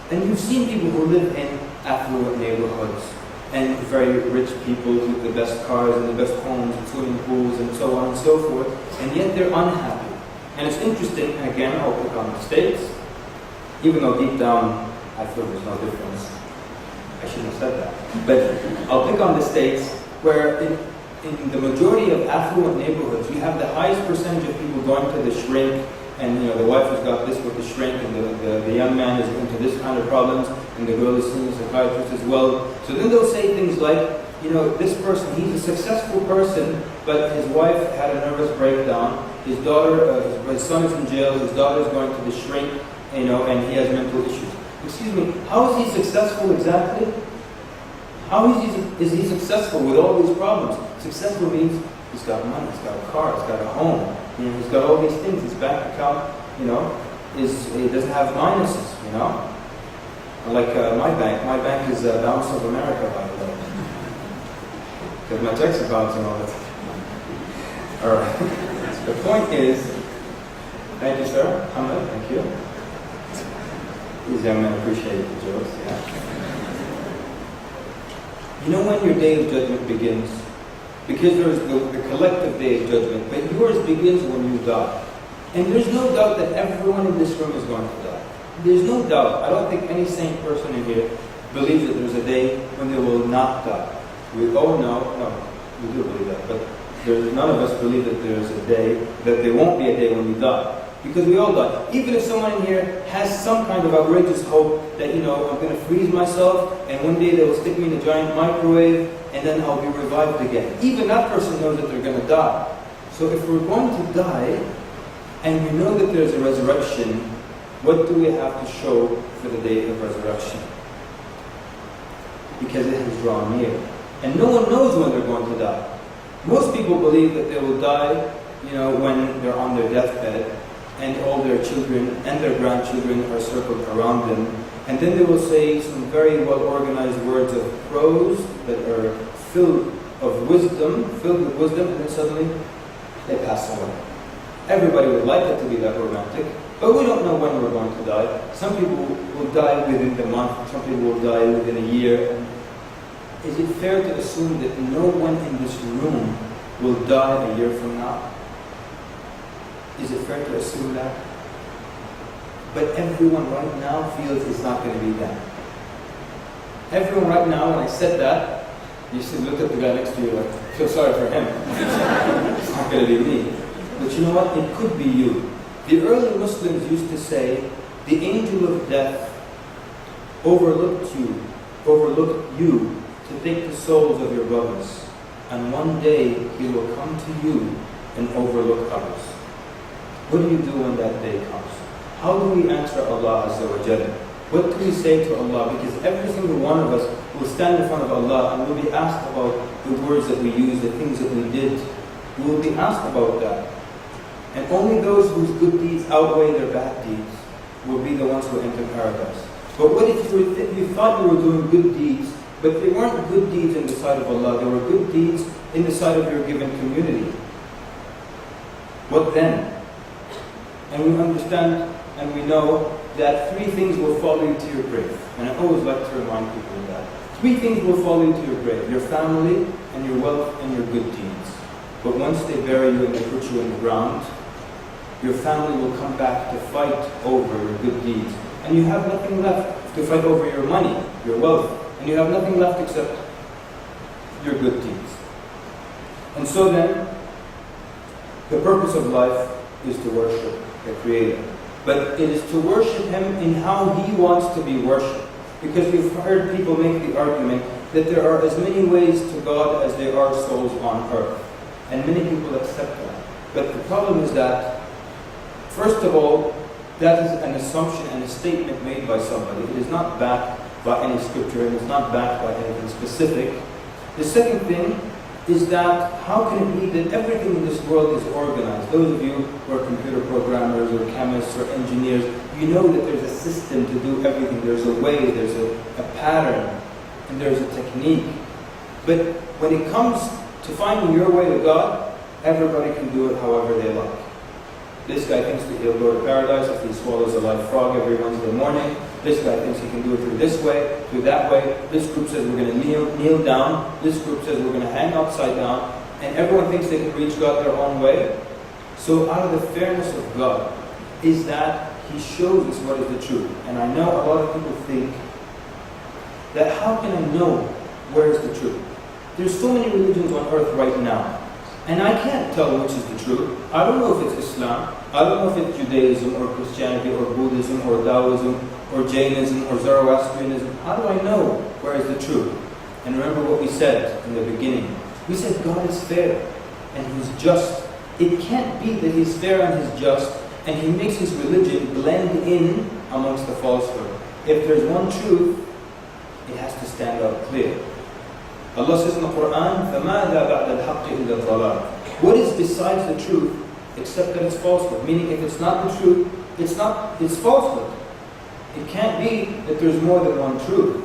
A: And you've seen people who live in affluent neighborhoods, and very rich people with the best cars and the best homes and swimming pools and so on and so forth, and yet they're unhappy. And it's interesting, and again, I'll pick on the States, even though deep down I feel there's no difference. I shouldn't have said that. But I'll pick on the States, where in the majority of affluent neighborhoods, you have the highest percentage of people going to the shrink, and you know, the wife has got this with the shrink, and the young man is into this kind of problems, and the girl is seeing a psychiatrist as well. So then they'll say things like, you know, this person, he's a successful person, but his wife had a nervous breakdown, his daughter, his son is in jail, his daughter is going to the shrink, you know, and he has mental issues. Excuse me, how is he successful exactly? How is he successful with all these problems? Successful means he's got money, he's got a car, he's got a home, you know, he's got all these things. His bank account, you know, he doesn't have minuses, you know. Like my bank is Balance of America, by the way. Because my checks are bouncing all the time. All right. The point is, thank you, sir. Ahmed, thank you. These young men appreciate the jokes, yeah. You know when your day of judgment begins? Because there's the collective day of judgment, but yours begins when you die. And there's no doubt that everyone in this room is going to die. There's no doubt. I don't think any sane person in here believes that there's a day when they will not die. We all know, no, we do believe that, but none of us believe that there's a day, that there won't be a day when you die. Because we all die. Even if someone in here has some kind of outrageous hope that, you know, I'm going to freeze myself and one day they will stick me in a giant microwave and then I'll be revived again. Even that person knows that they're going to die. So if we're going to die and we know that there's a resurrection, What do we have to show for the day of resurrection? Because it has drawn near. And no one knows when they're going to die. Most people believe that they will die, when they're on their deathbed, and all their children and their grandchildren are circled around them. And then they will say some very well-organized words of prose that are filled with wisdom, and then suddenly they pass away. Everybody would like it to be that romantic, but we don't know when we're going to die. Some people will die within the month, some people will die within a year. Is it fair to assume that no one in this room will die a year from now? Is it fair to assume that? But everyone right now feels it's not going to be that. Everyone right now, when I said that, you should look at the guy next to you like, feel sorry for him. It's not going to be me. But you know what? It could be you. The early Muslims used to say, the angel of death overlooked you to take the souls of your brothers. And one day he will come to you and overlook others. What do you do when that day comes? How do we answer Allah Azza wa Jalla? What do we say to Allah? Because every single one of us will stand in front of Allah and will be asked about the words that we use, the things that we did. We will be asked about that. And only those whose good deeds outweigh their bad deeds will be the ones who enter paradise. But what if you thought you were doing good deeds, but they weren't good deeds in the sight of Allah, they were good deeds in the sight of your given community? What then? And we understand and we know that three things will follow you to your grave. And I always like to remind people of that. Three things will follow you to your grave: your family, and your wealth, and your good deeds. But once they bury you and they put you in the ground, your family will come back to fight over your good deeds. And you have nothing left to fight over: your money, your wealth. And you have nothing left except your good deeds. And so then, the purpose of life is to worship the Creator. But it is to worship Him in how He wants to be worshipped. Because we've heard people make the argument that there are as many ways to God as there are souls on earth. And many people accept that. But the problem is that, first of all, that is an assumption and a statement made by somebody. It is not backed by any scripture. It is not backed by anything specific. The second thing is that how can it be that everything in this world is organized? Those of you who are computer programmers or chemists or engineers, you know that there's a system to do everything. There's a way, there's a pattern, and there's a technique. But when it comes to finding your way to God, everybody can do it however they like. This guy thinks that he'll go to paradise if he swallows a live frog every Wednesday morning. This guy thinks he can do it through this way, through that way. This group says we're going to kneel down. This group says we're going to hang upside down. And everyone thinks they can reach God their own way. So out of the fairness of God is that He shows us what is the truth. And I know a lot of people think that how can I know where is the truth? There's so many religions on earth right now. And I can't tell which is the truth. I don't know if it's Islam. I don't know if it's Judaism or Christianity or Buddhism or Taoism or Jainism or Zoroastrianism. How do I know where is the truth? And remember what we said in the beginning. We said God is fair and He's just. It can't be that He's fair and He's just and He makes His religion blend in amongst the falsehood. If there's one truth, it has to stand out clear. Allah says in the Quran, فَمَاذَا بَعْدَ الْحَقِّ إِلَّا الضَّلَالِ. What is besides the truth except that it's falsehood? Meaning if it's not the truth, it's falsehood. It can't be that there's more than one truth.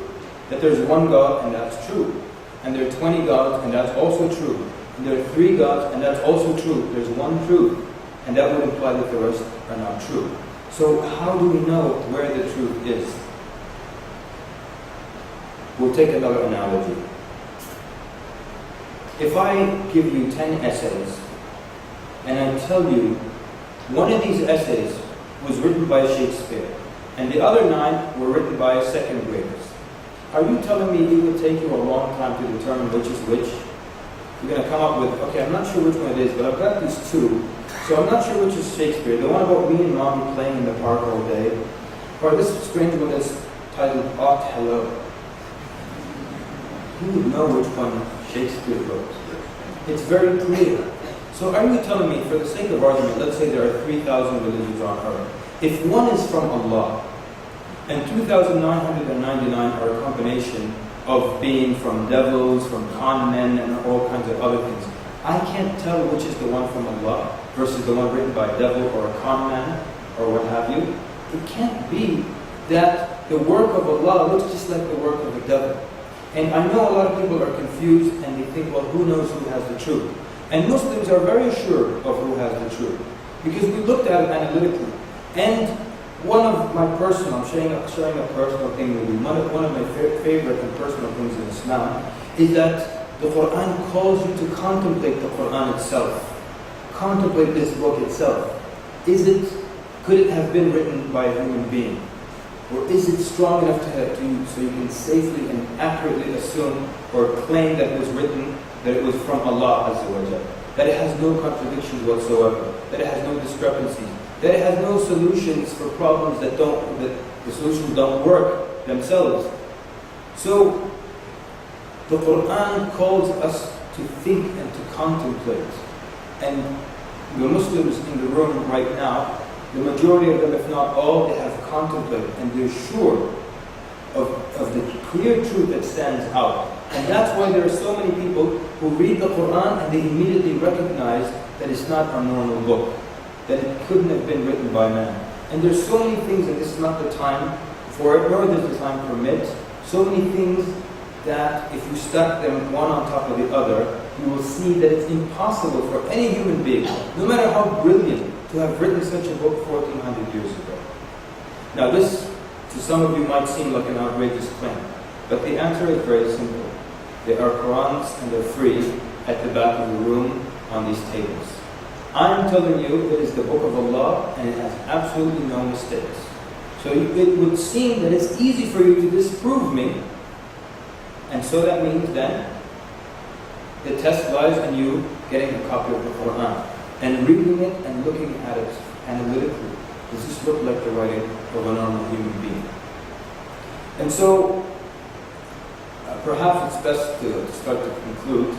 A: That there's one God and that's true. And there are 20 gods and that's also true. And there are 3 gods and that's also true. There's one truth. And that would imply that the rest are not true. So how do we know where the truth is? We'll take another analogy. If I give you 10 essays, and I tell you, one of these essays was written by Shakespeare, and the other 9 were written by second graders, are you telling me it would take you a long time to determine which is which? You're going to come up with, okay, I'm not sure which one it is, but I've got these 2, so I'm not sure which is Shakespeare. The one about me and Mommy playing in the park all day, or this strange one that's titled Art Hello. Who would know which one Shakespeare wrote? It's very clear. So are you telling me, for the sake of argument, let's say there are 3,000 religions on earth, If one is from Allah, and 2,999 are a combination of being from devils, from con men, and all kinds of other things, I can't tell which is the one from Allah versus the one written by a devil or a con man or what have you. It can't be that the work of Allah looks just like the work of the devil. And I know a lot of people are confused and they think, well, who knows who has the truth? And Muslims are very sure of who has the truth, because we looked at it analytically. And one of my personal, I'm sharing a personal thing with you, one of my favorite and personal things in Islam is that the Quran calls you to contemplate the Quran itself. Contemplate this book itself. Could it have been written by a human being? Or is it strong enough to you so you can safely and accurately assume or claim that it was written, that it was from Allah Azza wa Jalla, that it has no contradictions whatsoever, that it has no discrepancies, that it has no solutions for problems that the solutions don't work themselves. So the Quran calls us to think and to contemplate. And the Muslims in the room right now, the majority of them, if not all, they have contemplated and they're sure of the clear truth that stands out. And that's why there are so many people who read the Quran and they immediately recognize that it's not a normal book, that it couldn't have been written by man. And there's so many things, and this is not the time for it, nor does the time permit, so many things that if you stack them one on top of the other, you will see that it's impossible for any human being, no matter how brilliant, to have written such a book 1400 years ago. Now this, to some of you, might seem like an outrageous claim, but the answer is very simple. There are Qurans and they're free at the back of the room on these tables. I'm telling you it is the book of Allah and it has absolutely no mistakes. So it would seem that it's easy for you to disprove me, and so that means then the test lies in you getting a copy of the Quran and reading it and looking at it analytically. Does this look like the writing of a normal human being? And so, perhaps it's best to start to conclude.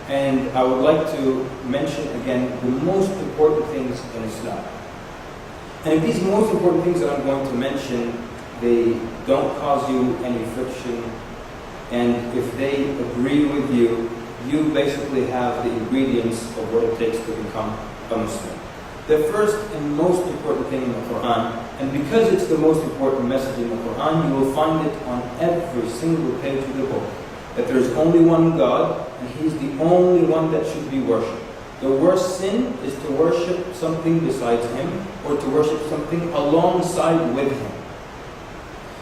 A: And I would like to mention again the most important things in Islam. And if these most important things that I'm going to mention, they don't cause you any friction, and if they agree with you, you basically have the ingredients of what it takes to become a Muslim. The first and most important thing in the Quran, and because it's the most important message in the Quran, you will find it on every single page of the book, that there is only one God, and He's the only one that should be worshipped. The worst sin is to worship something besides Him, or to worship something alongside with Him.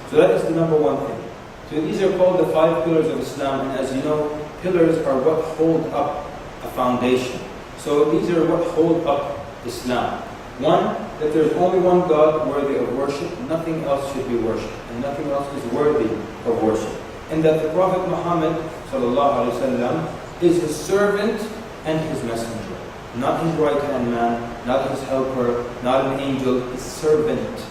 A: So that is the number one thing. So these are called the 5 pillars of Islam, and as you know, pillars are what hold up a foundation. So these are what hold up Islam. One, that there is only one God worthy of worship, nothing else should be worshipped, and nothing else is worthy of worship. And that the Prophet Muhammad ﷺ is His servant and His messenger. Not His right-hand man, not His helper, not an angel, His servant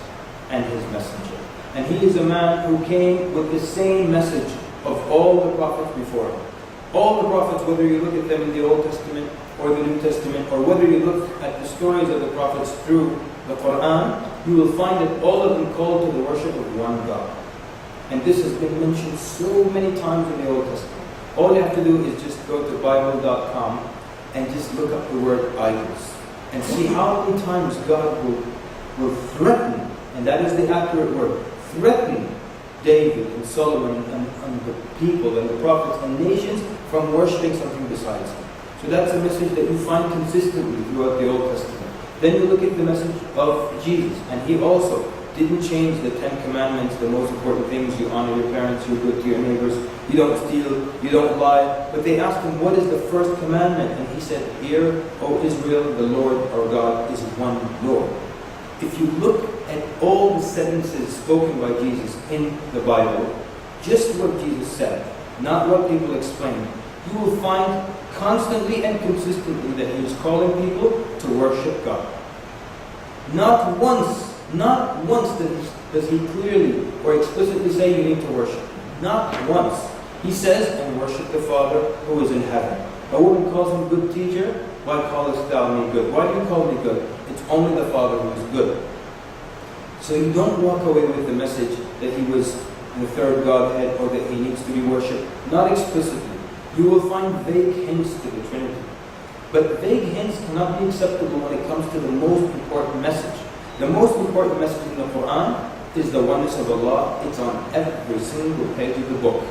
A: and His messenger. And He is a man who came with the same message of all the prophets before Him. All the prophets, whether you look at them in the Old Testament or the New Testament, or whether you look at the stories of the prophets through the Quran, you will find that all of them called to the worship of one God. And this has been mentioned so many times in the Old Testament. All you have to do is just go to Bible.com and just look up the word idols and see how many times God will threaten, and that is the accurate word, threaten David and Solomon and the people and the prophets and nations from worshipping something besides Him. So that's a message that you find consistently throughout the Old Testament. Then you look at the message of Jesus, and He also didn't change the 10 commandments, the most important things: you honor your parents, you're good to your neighbors, you don't steal, you don't lie. But they asked Him, what is the first commandment? And He said, hear, O Israel, the Lord our God is one Lord. If you look at all the sentences spoken by Jesus in the Bible, just what Jesus said, not what people explain, you will find constantly and consistently that He is calling people to worship God. Not once does He clearly or explicitly say you need to worship. Not once. He says, and worship the Father who is in heaven. A woman calls Him good teacher. Why callest thou me good? Why do you call me good? It's only the Father who is good. So you don't walk away with the message that he was the third Godhead or that he needs to be worshipped. Not explicitly. You will find vague hints to the Trinity. But vague hints cannot be acceptable when it comes to the most important message. The most important message in the Quran is the oneness of Allah. It's on every single page of the book.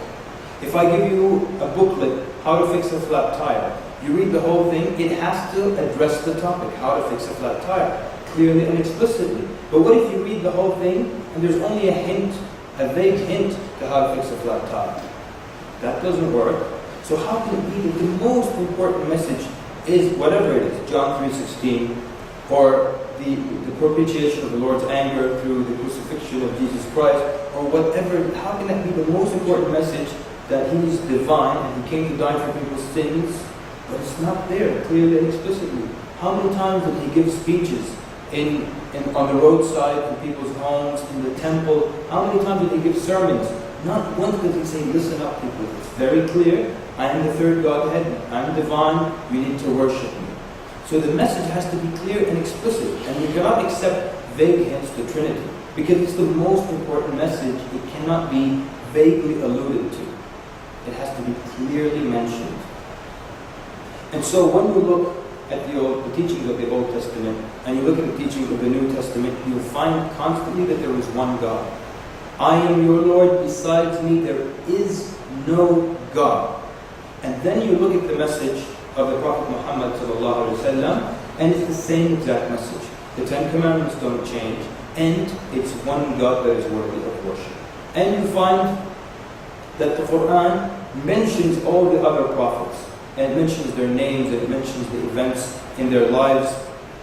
A: If I give you a booklet, How to Fix a Flat Tire, you read the whole thing, it has to address the topic, how to fix a flat tire, clearly and explicitly. But what if you read the whole thing and there's only a hint, a vague hint to how to fix a flat tire? That doesn't work. So how can it be that the most important message is whatever it is, John 3:16, or the propitiation of the Lord's anger through the crucifixion of Jesus Christ, or whatever? How can that be the most important message, that he is divine and he came to die for people's sins? But it's not there clearly and explicitly. How many times did he give speeches on the roadside, in people's homes, in the temple? How many times did he give sermons? Not once did he say, listen up people, it's very clear, I am the third Godhead, I am divine, you need to worship me. So the message has to be clear and explicit, and we cannot accept vague hints to Trinity, because it's the most important message. It cannot be vaguely alluded to. It has to be clearly mentioned. And so when you look at the teachings of the Old Testament, and you look at the teachings of the New Testament, you'll find constantly that there is one God. I am your Lord, besides me there is no God. And then you look at the message of the Prophet Muhammad ﷺ, and it's the same exact message. The Ten Commandments don't change, and it's one God that is worthy of worship. And you find that the Quran mentions all the other prophets, and it mentions their names, and it mentions the events in their lives.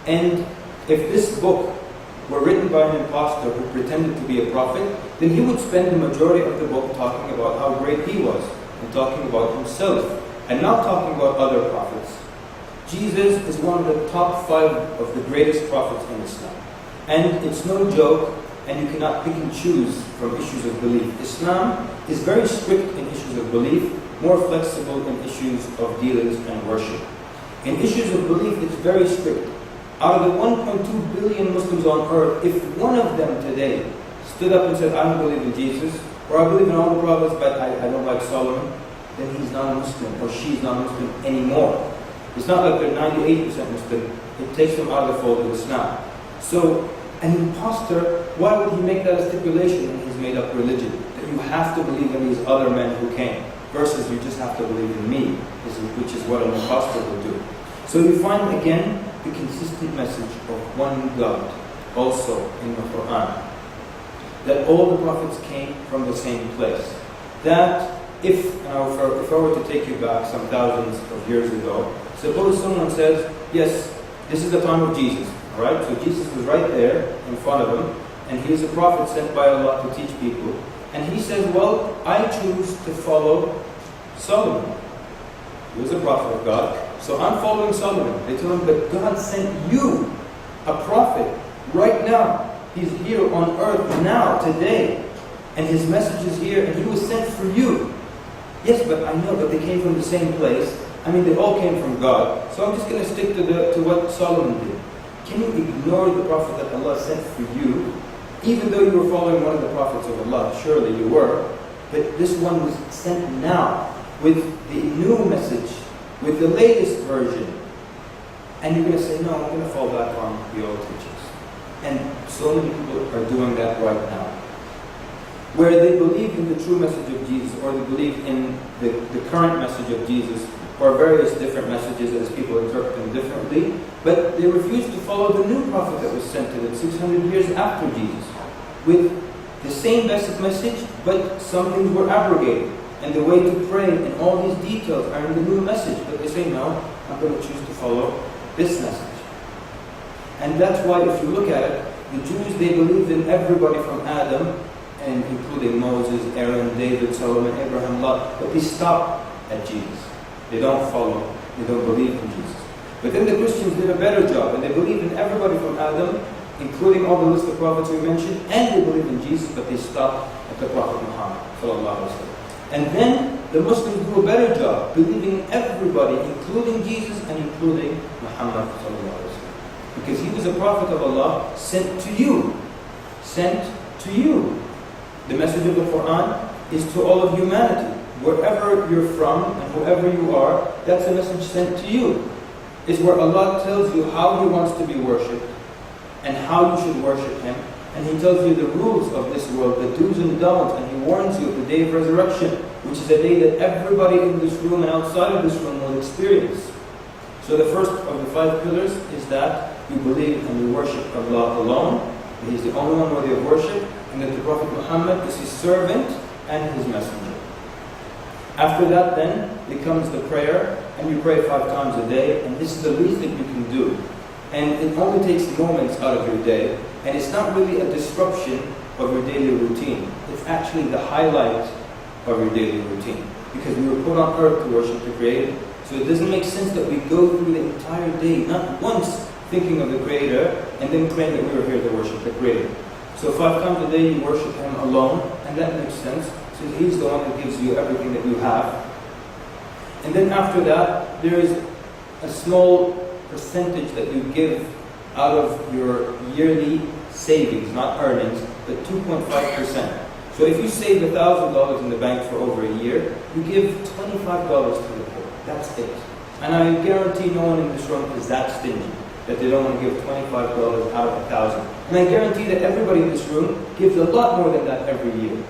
A: And if this book were written by an impostor who pretended to be a prophet, then he would spend the majority of the book talking about how great he was, and talking about himself, and not talking about other prophets. Jesus is one of the top 5 of the greatest prophets in Islam. And it's no joke, and you cannot pick and choose from issues of belief. Islam is very strict in issues of belief, more flexible in issues of dealings and worship. In issues of belief, it's very strict. Out of the 1.2 billion Muslims on earth, if one of them today stood up and said, I don't believe in Jesus, or I believe in all the prophets, but I don't like Solomon, then he's not a Muslim, or she's not a Muslim anymore. It's not like they're 98% Muslim. It takes them out of the fold of Islam. So, an impostor, why would he make that a stipulation in his made-up religion? That you have to believe in these other men who came, versus you just have to believe in me, which is what an impostor would do. So you find again the consistent message of one God also in the Quran. That all the prophets came from the same place. That if I were to take you back some thousands of years ago, suppose someone says, yes, this is the time of Jesus, alright? So Jesus was right there in front of him, and he is a prophet sent by Allah to teach people. And he says, well, I choose to follow Solomon. He was a prophet of God, so I'm following Solomon. They tell him, but God sent you, a prophet, right now. He's here on earth now, today. And his message is here, and he was sent for you. Yes, but I know that they came from the same place. I mean, they all came from God. So I'm just going to stick to what Solomon did. Can you ignore the prophet that Allah sent for you, even though you were following one of the prophets of Allah? Surely you were. But this one was sent now, with the new message, with the latest version. And you're going to say, no, I'm going to fall back on the old teachings. And so many people are doing that right now. Where they believe in the true message of Jesus, or they believe in the current message of Jesus, or various different messages as people interpret them differently, but they refuse to follow the new prophet that was sent to them 600 years after Jesus, with the same basic message, but some things were abrogated, and the way to pray and all these details are in the new message. But they say, no, I'm going to choose to follow this message. And that's why, if you look at it, the Jews, they believed in everybody from Adam, and including Moses, Aaron, David, Solomon, Abraham, Lot, but they stop at Jesus. They don't follow, they don't believe in Jesus. But then the Christians did a better job, and they believe in everybody from Adam, including all the list of prophets we mentioned, and they believe in Jesus, but they stop at the Prophet Muhammad sallallahu alaihi wasallam. And then the Muslims do a better job, believing in everybody, including Jesus and including Muhammad sallallahu alaihi wasallam. Because he was a prophet of Allah sent to you. sent to you. The message of the Quran is to all of humanity. Wherever you're from and whoever you are, that's a message sent to you. It's where Allah tells you how He wants to be worshipped and how you should worship Him. And He tells you the rules of this world, the do's and don'ts, and He warns you of the day of resurrection, which is a day that everybody in this room and outside of this room will experience. So the first of the 5 pillars is that you believe and you worship Allah alone, that He's the only one worthy of worship, and that the Prophet Muhammad is His servant and His messenger. After that then becomes the prayer, and you pray 5 times a day, and this is the least that you can do. And it only takes moments out of your day, and it's not really a disruption of your daily routine. It's actually the highlight of your daily routine, because we were put on earth to worship the Creator. So it doesn't make sense that we go through the entire day not once thinking of the Creator and then claim that we were here to worship the Creator. So 5 times a day you worship Him alone, and that makes sense. So He's the one that gives you everything that you have. And then after that, there is a small percentage that you give out of your yearly savings, not earnings, but 2.5%. So if you save $1,000 in the bank for over a year, you give $25 to the poor. That's it. And I guarantee no one in this room is that stingy, that they don't want to give $25 out of $1,000. And I guarantee that everybody in this room gives a lot more than that every year.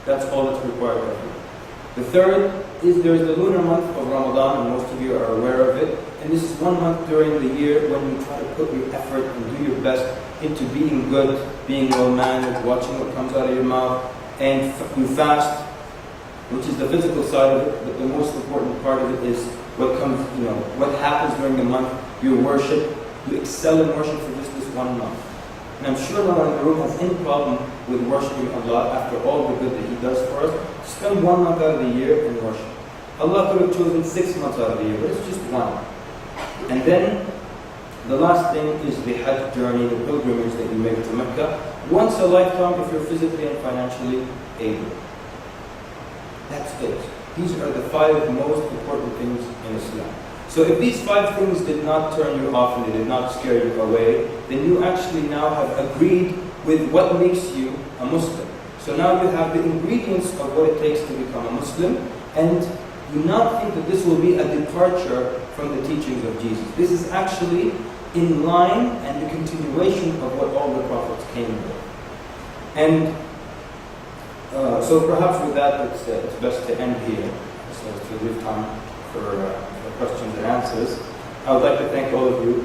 A: That's all that's required of you. The third is there is the lunar month of Ramadan, and most of you are aware of it. And this is 1 month during the year when you try to put your effort and do your best into being good, being well-mannered, watching what comes out of your mouth, and you fast, which is the physical side of it, but the most important part of it is what comes, what happens during the month. You worship, you excel in worship for just this 1 month. And I'm sure no one in the room has any problem with worshiping Allah after all the good that He does for us. Spend 1 month out of the year in worship. Allah could have chosen 6 months out of the year, but it's just 1. And then the last thing is the Hajj journey, the pilgrimage that you make to Mecca, once a lifetime if you're physically and financially able. That's it. These are the 5 most important things in Islam. So if these 5 things did not turn you off and they did not scare you away, then you actually now have agreed with what makes you a Muslim. So now you have the ingredients of what it takes to become a Muslim, and do not think that this will be a departure from the teachings of Jesus. This is actually in line and the continuation of what all the prophets came with. And so perhaps with that, it's best to end here, so to leave time for questions and answers. I would like to thank all of you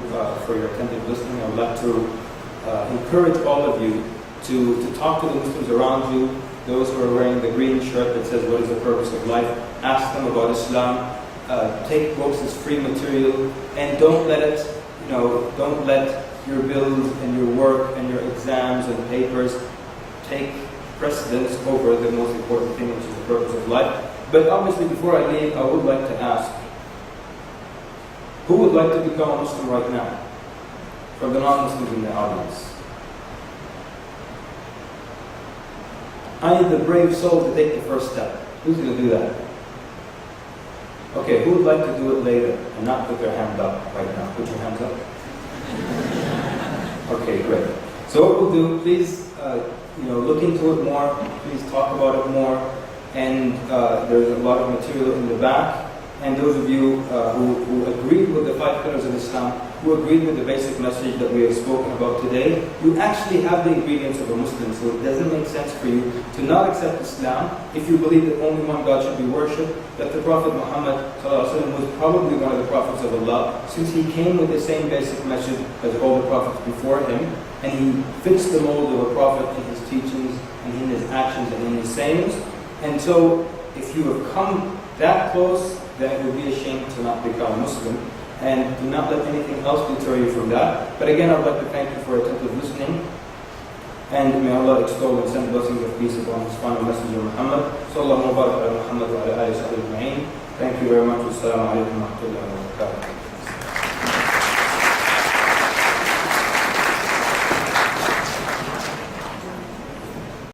A: for your attentive listening. I would like to encourage all of you to talk to the Muslims around you, those who are wearing the green shirt that says, "What is the purpose of life?" Ask them about Islam. Take books as free material, and don't let it, don't let your bills and your work and your exams and papers take precedence over the most important thing, which is the purpose of life. But obviously, before I leave, I would like to ask, who would like to become a Muslim right now? From the non-Muslims in the audience. I need the brave soul to take the first step. Who's going to do that? Okay, who would like to do it later and not put their hand up right now? Put your hands up. Okay, great. So what we'll do, please, look into it more. Please talk about it more. And there's a lot of material in the back. And those of you who agreed with the 5 pillars of Islam, who agreed with the basic message that we have spoken about today, you actually have the ingredients of a Muslim. So it doesn't make sense for you to not accept Islam if you believe that only one God should be worshipped, that the Prophet Muhammad was probably one of the prophets of Allah, since he came with the same basic message as all the prophets before him, and he fits the mold of a prophet in his teachings, and in his actions, and in his sayings. And so, if you have come that close, then it would be a shame to not become a Muslim. And do not let anything else deter you from that. But again, I would like to thank you for attentive listening. And may Allah extol and send blessings of peace upon His final messenger Muhammad. Sallallahu wa barak ala Muhammad wa ala alihi wa sahbihi ajma'in. Thank you very much. Wassalamu alaikum wa rahmatullahi wa barakatuh.